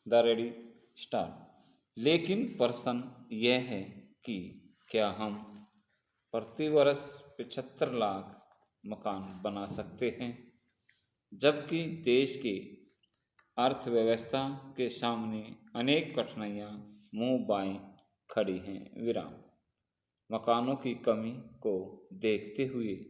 The ready star. लेकिन प्रश्न यह है कि क्या हम प्रति वर्ष 75 लाख मकान बना सकते हैं, जबकि देश की अर्थव्यवस्था के सामने अनेक कठिनाइयाँ मुंह बाएं खड़ी हैं। विराम। मकानों की कमी को देखते हुए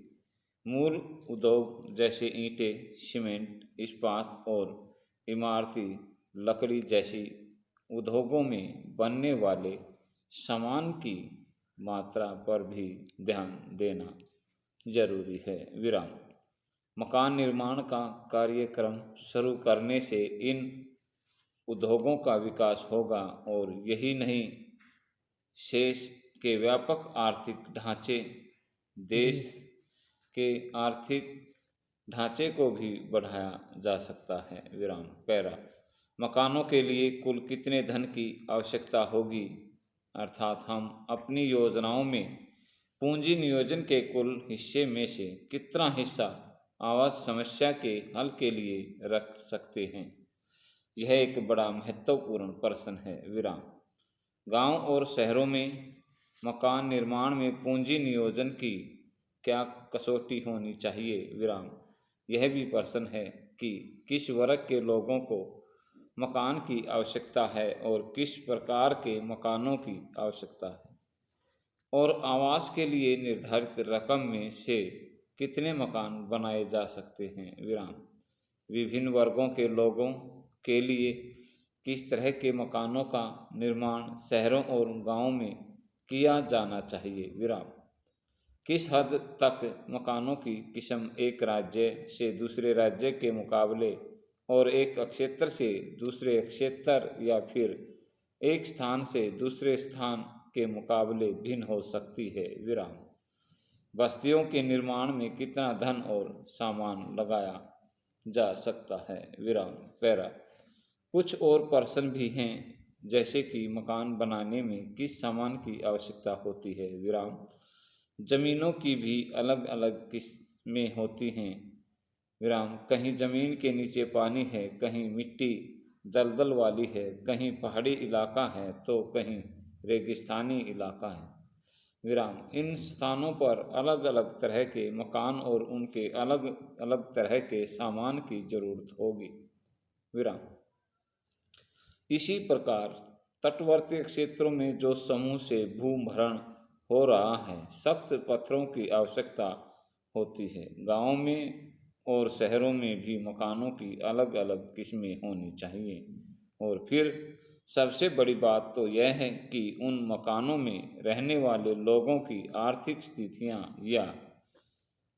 मूल उद्योग जैसे ईंटें, सीमेंट, इस्पात और इमारती लकड़ी जैसी उद्योगों में बनने वाले सामान की मात्रा पर भी ध्यान देना जरूरी है। विराम। मकान निर्माण का कार्यक्रम शुरू करने से इन उद्योगों का विकास होगा और यही नहीं, शेष के व्यापक आर्थिक ढांचे देश के आर्थिक ढांचे को भी बढ़ाया जा सकता है। विराम। पैरा। मकानों के लिए कुल कितने धन की आवश्यकता होगी, अर्थात हम अपनी योजनाओं में पूंजी नियोजन के कुल हिस्से में से कितना हिस्सा आवास समस्या के हल के लिए रख सकते हैं। यह एक बड़ा महत्वपूर्ण प्रश्न है। विराम। गांव और शहरों में मकान निर्माण में पूंजी नियोजन की क्या कसौटी होनी चाहिए। विराम। यह भी प्रश्न है कि किस वर्ग के लोगों को मकान की आवश्यकता है और किस प्रकार के मकानों की आवश्यकता है, और आवास के लिए निर्धारित रकम में से कितने मकान बनाए जा सकते हैं। विराम। विभिन्न वर्गों के लोगों के लिए किस तरह के मकानों का निर्माण शहरों और गांवों में किया जाना चाहिए। विराम। किस हद तक मकानों की किस्म एक राज्य से दूसरे राज्य के मुकाबले और एक क्षेत्र से दूसरे क्षेत्र या फिर एक स्थान से दूसरे स्थान के मुकाबले भिन्न हो सकती है। विराम। बस्तियों के निर्माण में कितना धन और सामान लगाया जा सकता है। विराम। पैरा। कुछ और प्रश्न भी हैं, जैसे कि मकान बनाने में किस सामान की आवश्यकता होती है। विराम। जमीनों की भी अलग अलग किस्में होती हैं। विराम। कहीं जमीन के नीचे पानी है, कहीं मिट्टी दलदल वाली है, कहीं पहाड़ी इलाका है तो कहीं रेगिस्तानी इलाका है। विराम। इन स्थानों पर अलग अलग तरह के मकान और उनके अलग अलग तरह के सामान की जरूरत होगी। विराम। इसी प्रकार तटवर्ती क्षेत्रों में जो समूह से भूभरण हो रहा है, सख्त पत्थरों की आवश्यकता होती है। गाँव में और शहरों में भी मकानों की अलग अलग किस्में होनी चाहिए। और फिर सबसे बड़ी बात तो यह है कि उन मकानों में रहने वाले लोगों की आर्थिक स्थितियां या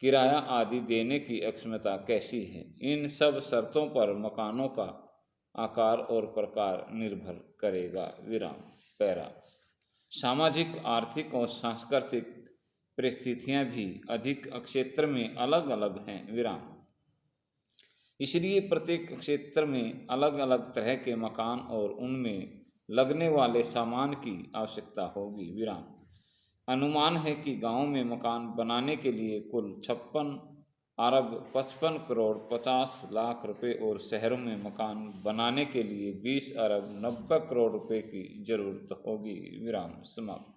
किराया आदि देने की अक्षमता कैसी है। इन सब शर्तों पर मकानों का आकार और प्रकार निर्भर करेगा। विराम। पैरा। सामाजिक, आर्थिक और सांस्कृतिक परिस्थितियां भी अधिक क्षेत्र में अलग अलग हैं। विराम। इसलिए प्रत्येक क्षेत्र में अलग अलग तरह के मकान और उनमें लगने वाले सामान की आवश्यकता होगी। विराम। अनुमान है कि गांव में मकान बनाने के लिए कुल 56 अरब 55 करोड़ 50 लाख रुपए और शहरों में मकान बनाने के लिए 20 अरब 90 करोड़ रुपए की जरूरत होगी। विराम। समाप्त।